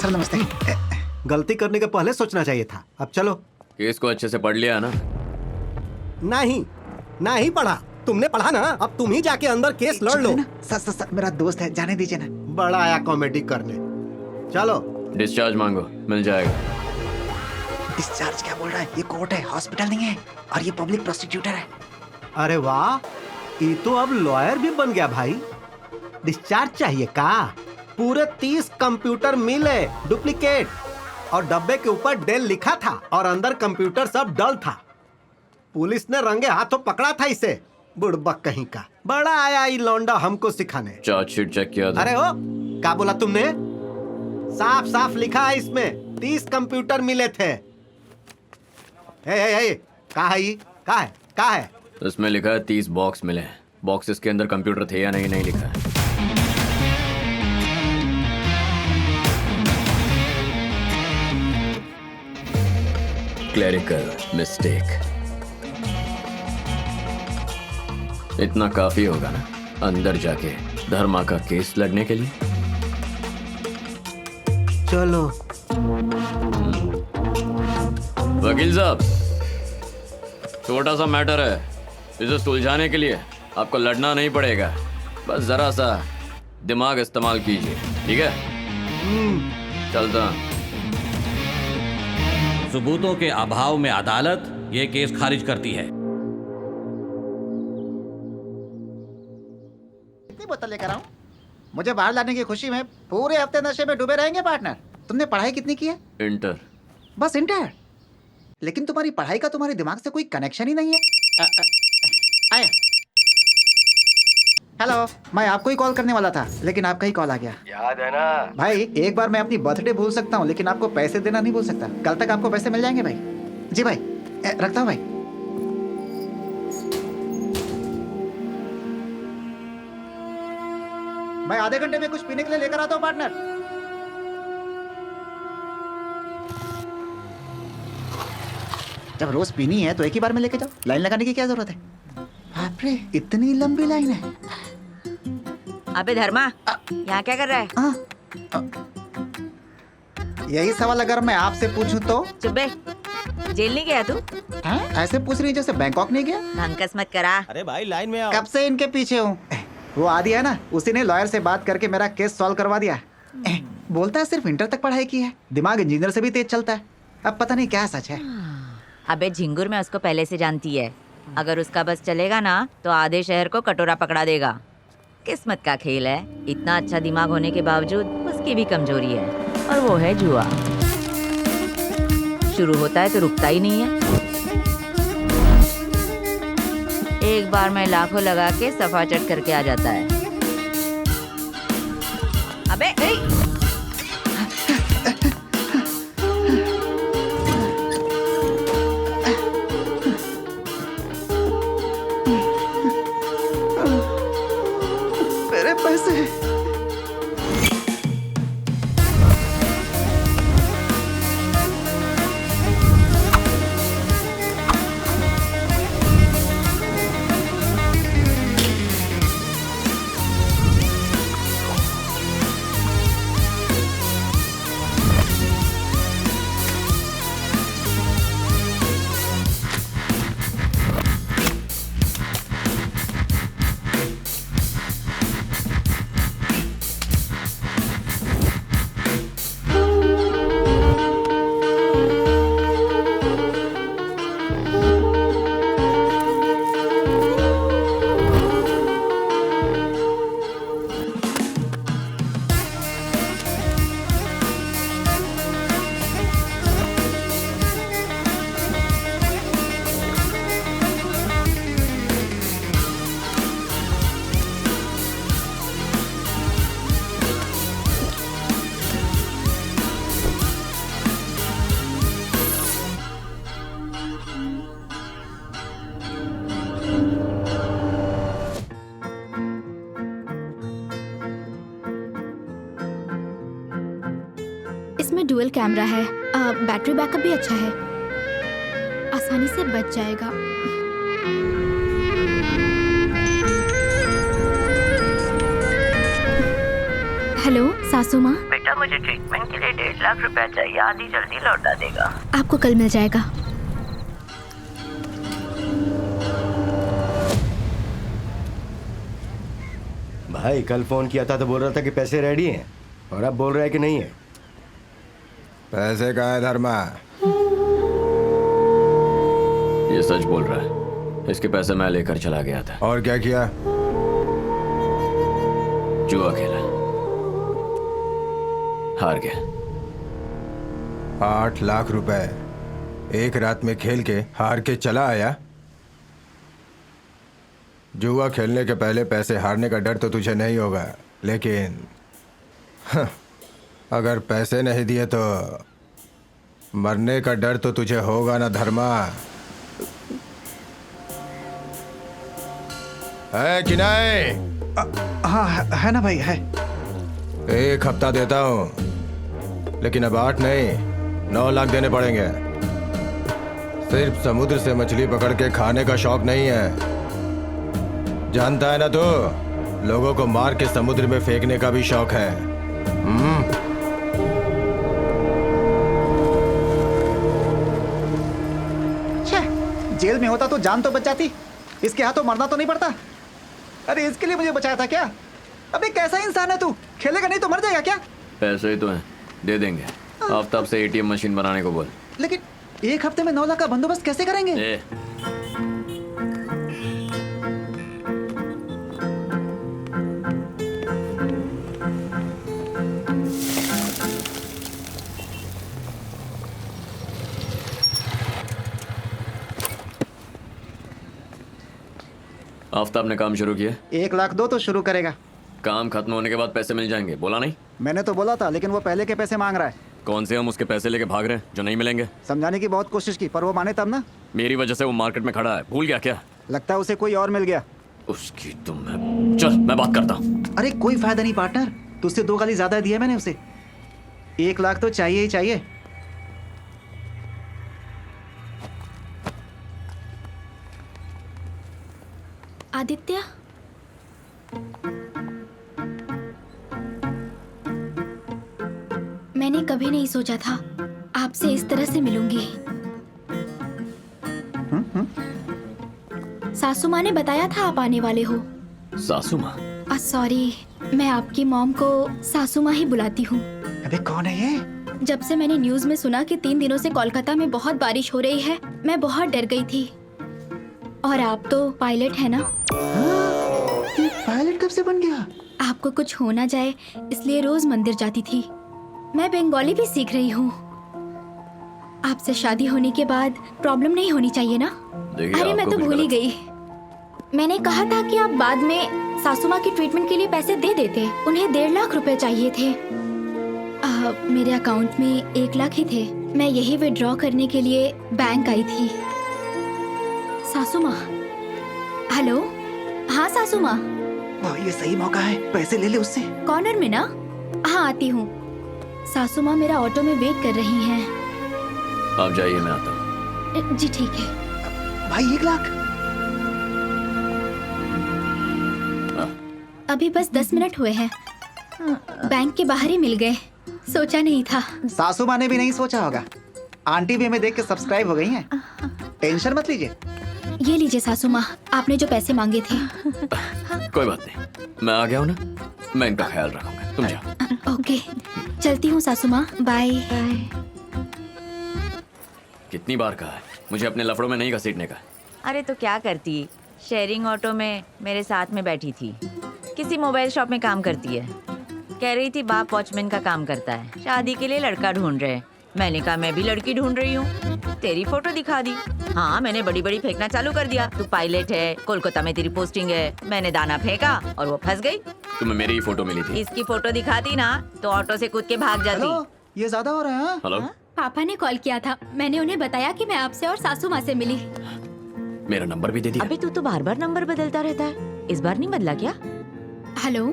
Sir नमस्ते। गलती करने के पहले सोचना चाहिए था। अब चलो। केस को अच्छे से पढ़ लिया ना? नहीं पढ़ा। तुमने पढ़ा ना, अब तुम ही जाके अंदर केस लड़ लो। सर मेरा दोस्त है, जाने दीजिए ना। बड़ा आया कॉमेडी करने। चलो। डिस्चार्ज मांगो, मिल जाएगा। डिस्चार्ज क्या बोल रहा है? ये कोर्ट है, हॉस्पिटल नहीं है, और ये पब्लिक प्रोसिक्यूटर है। अरे वाह, ये तो अब लॉयर भी बन गया भाई। डिस्चार्ज चाहिए का? पूरे 30 कंप्यूटर मिले डुप्लीकेट, और डब्बे के ऊपर डेल लिखा था और अंदर कंप्यूटर सब डल था। पुलिस ने रंगे हाथों पकड़ा था इसे। बुड़बक कहीं का। बड़ा आया ये लौंडा हमको सिखाने। चार्जशीट चेक किया था? अरे ओ, क्या बोला तुमने? साफ साफ लिखा है इसमें 30 कंप्यूटर मिले थे। कहाँ है ये? कहाँ है? इसमें लिखा है 30 बॉक्स मिले। बॉक्सेस के अंदर कंप्यूटर थे या नहीं लिखा है। Clerical mistake. इतना काफी होगा ना अंदर जाके धर्मा का केस लड़ने के लिए? चलो। वकील साहब, छोटा सा मैटर है, इसे सुलझाने के लिए आपको लड़ना नहीं पड़ेगा। बस जरा सा दिमाग इस्तेमाल कीजिए, ठीक है? चलता। सबूतों के अभाव में अदालत ये केस खारिज करती है। कितनी बोतल लेकर आऊं? मुझे बाहर लाने की खुशी में पूरे हफ्ते नशे में डूबे रहेंगे पार्टनर। तुमने पढ़ाई कितनी की है? इंटर। बस इंटर? लेकिन तुम्हारी पढ़ाई का तुम्हारे दिमाग से कोई कनेक्शन ही नहीं है। आया। हेलो, मैं आपको ही कॉल करने वाला था, लेकिन आपका ही कॉल आ गया। याद है ना भाई, एक बार मैं अपनी बर्थडे भूल सकता हूँ, लेकिन आपको पैसे देना नहीं भूल सकता। कल तक आपको पैसे मिल जाएंगे भाई। जी भाई, रखता हूँ भाई। मैं आधे घंटे में कुछ पीने के लिए लेकर आता हूँ पार्टनर। जब रोज पीनी है तो एक ही बार में लेके जाओ, लाइन लगाने की क्या जरूरत है? बाप रे, इतनी लंबी लाइन है। अबे धर्मा, यहाँ क्या कर रहा है? यही सवाल अगर मैं आपसे पूछूं तो? चुप बे, जेल नहीं गया तू? हैं? ऐसे पूछ रही जैसे बैंकॉक नहीं गया। भंकस मत करा। अरे भाई लाइन में आओ। कब से इनके पीछे हूँ। वो आदि है ना, उसी ने लॉयर से बात करके मेरा केस सॉल्व करवा दिया। बोलता है सिर्फ इंटर तक पढ़ाई की है, दिमाग इंजीनियर से भी तेज चलता है। अब पता नहीं क्या सच है। अबे झिंगुर, मैं उसको पहले से जानती है। अगर उसका बस चलेगा ना तो आधे शहर को कटोरा पकड़ा देगा। किस्मत का खेल है। इतना अच्छा दिमाग होने के बावजूद उसकी भी कमजोरी है, और वो है जुआ। शुरू होता है तो रुकता ही नहीं है। एक बार में लाखों लगा के सफा चट करके आ जाता है। अबे मेरे पैसे। इसमें डुअल कैमरा है, बैटरी बैकअप भी अच्छा है, आसानी से बच जाएगा। हेलो सासू माँ, बेटा मुझे ट्रीटमेंट के लिए 1.5 लाख रुपया चाहिए, आधी जल्दी लौटा देगा। आपको कल मिल जाएगा। भाई कल फोन किया था तो बोल रहा था कि पैसे रेडी हैं, और अब बोल रहा है कि नहीं है। पैसे कहाँ है धर्मा? ये सच बोल रहा है। इसके पैसे मैं लेकर चला गया था। और क्या किया? जुआ खेला, हार गया। 8 लाख रुपए एक रात में खेल के हार के चला आया। जुआ खेलने के पहले पैसे हारने का डर तो तुझे नहीं होगा, लेकिन अगर पैसे नहीं दिए तो मरने का डर तो तुझे होगा ना धर्मा। है कि नहीं? हाँ है ना भाई, है। 1 हफ्ता देता हूँ, लेकिन अब 8 नहीं 9 लाख देने पड़ेंगे। सिर्फ समुद्र से मछली पकड़ के खाने का शौक नहीं है, जानता है ना तू? लोगों को मार के समुद्र में फेंकने का भी शौक है। जेल में होता तो जान तो बच जाती, इसके हाथों मरना तो नहीं पड़ता। अरे इसके लिए मुझे बचाया था क्या? अबे कैसा इंसान है तू? खेलेगा नहीं तो मर जाएगा क्या? पैसे ही तो हैं, दे देंगे। आफ्ताब से एटीएम मशीन बनाने को बोल। लेकिन 1 हफ्ते में 9 लाख का बंदोबस्त कैसे करेंगे? ए, आफ्ताब ने काम शुरू किया। 1 लाख दो तो शुरू करेगा। काम खत्म होने के बाद पैसे मिल जाएंगे, बोला नहीं? मैंने तो बोला था, लेकिन वो पहले के पैसे मांग रहा है। कौन से हम उसके पैसे लेके भाग रहे हैं जो नहीं मिलेंगे? समझाने की बहुत कोशिश की, पर वो माने तब ना। मेरी वजह से वो मार्केट में खड़ा है, भूल गया क्या? लगता है उसे कोई और मिल गया। उसकी तो मैं बात करता हूँ। अरे कोई फायदा नहीं पार्टनर, तुझसे 2 गाली ज्यादा दिया मैंने उसे। 1 लाख तो चाहिए ही चाहिए। आदित्य, मैंने कभी नहीं सोचा था आपसे इस तरह से मिलूंगी। सासू माँ ने बताया था आप आने वाले हो। सासू माँ? सॉरी, मैं आपकी मॉम को सासू माँ ही बुलाती हूँ। अबे कौन है ये? जब से मैंने न्यूज में सुना कि 3 दिनों से कोलकाता में बहुत बारिश हो रही है, मैं बहुत डर गई थी। और आप तो पायलट है ना? ये पायलट कब से बन गया? आपको कुछ हो ना जाए इसलिए रोज मंदिर जाती थी। मैं बंगाली भी सीख रही हूँ। आपसे शादी होने के बाद प्रॉब्लम नहीं होनी चाहिए ना? अरे मैं तो भूल ही गई। मैंने कहा था कि आप बाद में सासू माँ की ट्रीटमेंट के लिए पैसे दे देते। उन्हें 1.5 लाख रुपए चाहिए थे। मेरे अकाउंट में 1 लाख ही थे। मैं यही विड्रॉ करने के लिए बैंक आई थी। सासू माँ, हेलो। हाँ सासू माँ। ये सही मौका है, पैसे ले ले उससे। कॉर्नर में ना? हाँ आती हूँ। सासू माँ मेरा ऑटो में वेट कर रही हैं। आप जाइए, मैं आता हूँ। जी ठीक है। भाई 1 लाख? अभी बस 10 मिनट हुए हैं। बैंक के बाहर ही मिल गए। सोचा नहीं था। सासू माँ ने भी नहीं सोचा होगा। आंटी भी हमें देख के सब्सक्राइब हो गई हैं। टेंशन मत लीजिए। ये लीजिए सासू माँ, आपने जो पैसे मांगे थे। कोई बात नहीं, मैं आ गया हूँ ना, मैं इनका ख्याल रखूंगा। तुम जाओ। ओके, चलती हूँ सासू माँ, बाय। कितनी बार कहा है मुझे अपने लफड़ों में नहीं घसीटने का। अरे तो क्या करती, शेयरिंग ऑटो में मेरे साथ में बैठी थी। किसी मोबाइल शॉप में काम करती है। कह रही थी बाप वॉचमैन का काम करता है, शादी के लिए लड़का ढूंढ रहे हैं। मैंने कहा मैं भी लड़की ढूंढ रही हूँ। तेरी फोटो दिखा दी। हाँ, मैंने बड़ी बड़ी फेंकना चालू कर दिया। तू पायलट है, कोलकाता में तेरी पोस्टिंग है। मैंने दाना फेंका और वो फंस गई। तुम्हें मेरी ही फोटो मिली थी। इसकी फोटो दिखाती ना तो ऑटो से कूद के भाग जाती। हेलो, ये ज्यादा हो रहा है। हेलो, पापा ने कॉल किया था। मैंने उन्हें बताया कि मैं आपसे और सासू माँ से मिली। मेरा नंबर भी दे दिया। अबे तू तो बार बार नंबर बदलता रहता है, इस बार नहीं बदला क्या? हेलो।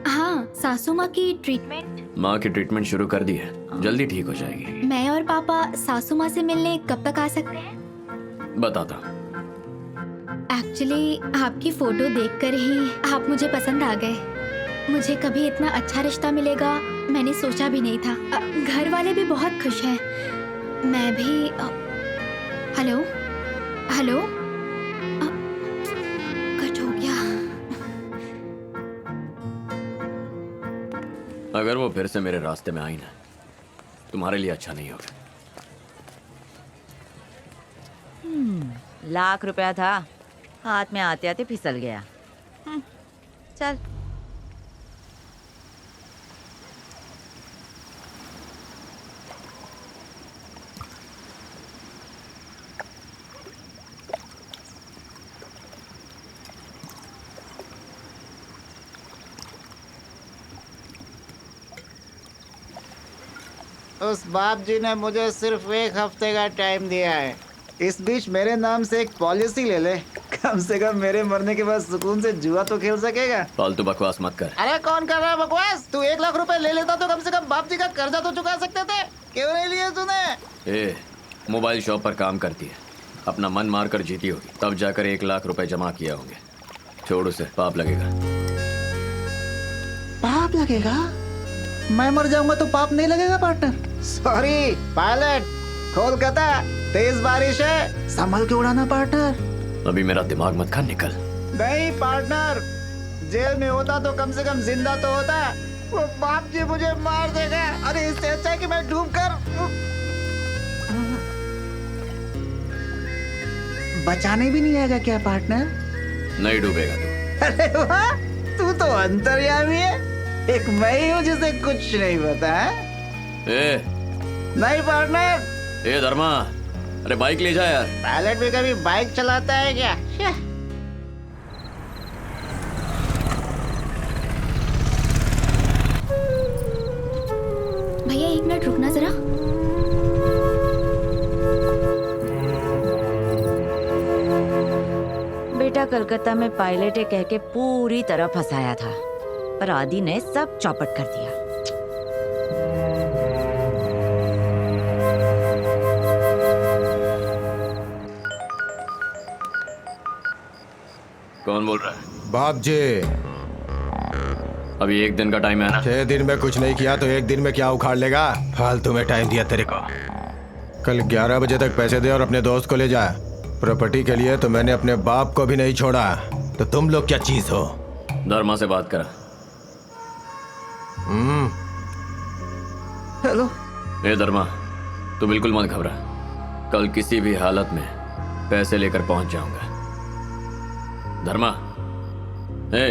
हाँ, सासू माँ की ट्रीटमेंट। माँ की ट्रीटमेंट शुरू कर दी है, जल्दी ठीक हो जाएगी। मैं और पापा सासू माँ से मिलने कब तक आ सकते हैं? बताता। एक्चुअली आपकी फोटो देखकर ही आप मुझे पसंद आ गए। मुझे कभी इतना अच्छा रिश्ता मिलेगा मैंने सोचा भी नहीं था। घर वाले भी बहुत खुश हैं। मैं भी हेलो हेलो कट हो गया। अगर वो फिर से मेरे रास्ते में आई ना, तुम्हारे लिए अच्छा नहीं होगा। ₹1,00,000 था, हाथ में आते आते फिसल गया। चल। उस बाप जी ने मुझे सिर्फ 1 हफ्ते का टाइम दिया है। इस बीच मेरे नाम से एक पॉलिसी ले ले, कम से कम मेरे मरने के बाद सुकून से जुआ तो खेल सकेगा। फालतू बकवास मत कर। अरे कौन कर रहा है बकवास? तू 1 लाख रुपए ले लेता तो कम से कम बाप जी का कर्जा तो चुका सकते थे। क्यों नहीं लिए तूने? ए, मोबाइल शॉप पर काम करती है, अपना मन मार कर जीती होगी, तब जाकर 1 लाख रुपए जमा किया होंगे। छोड़ उसे, पाप लगेगा। पाप लगेगा? मैं मर जाऊंगा तो पाप नहीं लगेगा पार्टनर? सॉरी पायलट, कोलकाता तेज बारिश है, संभल के उड़ाना पार्टनर। अभी मेरा दिमाग मत खा, निकल। नहीं पार्टनर, जेल में होता तो कम से कम जिंदा तो होता। वो बाप जी मुझे मार देगा। अरे इससे अच्छा है कि मैं डूब कर बचाने भी नहीं आएगा क्या पार्टनर? नहीं डूबेगा तू। अरे वाह, तू तो अंतर्यामी है। एक मैं ही हूँ जिसे कुछ नहीं पता है। ए, नहीं पार्टनर। ए धर्मा, अरे बाइक ले जा यार। पायलट भी कभी बाइक चलाता है क्या? भैया 1 मिनट रुकना जरा। बेटा कलकत्ता में पायलट है कह के पूरी तरह फंसाया था, पर आदि ने सब चौपट कर दिया। कौन बोल रहा है? बाप जी, अभी 1 दिन का टाइम है ना? 6 दिन में कुछ नहीं किया तो 1 दिन में क्या उखाड़ लेगा? फालतू में टाइम दिया तेरे को। कल 11 बजे तक पैसे दे और अपने दोस्त को ले जा। प्रॉपर्टी के लिए तो मैंने अपने बाप को भी नहीं छोड़ा, तो तुम लोग क्या चीज हो? धर्मा से बात करा। हेलो। ए धर्मा, तू बिल्कुल मत घबरा, कल किसी भी हालत में पैसे लेकर पहुंच जाऊंगा। धर्मा, ए,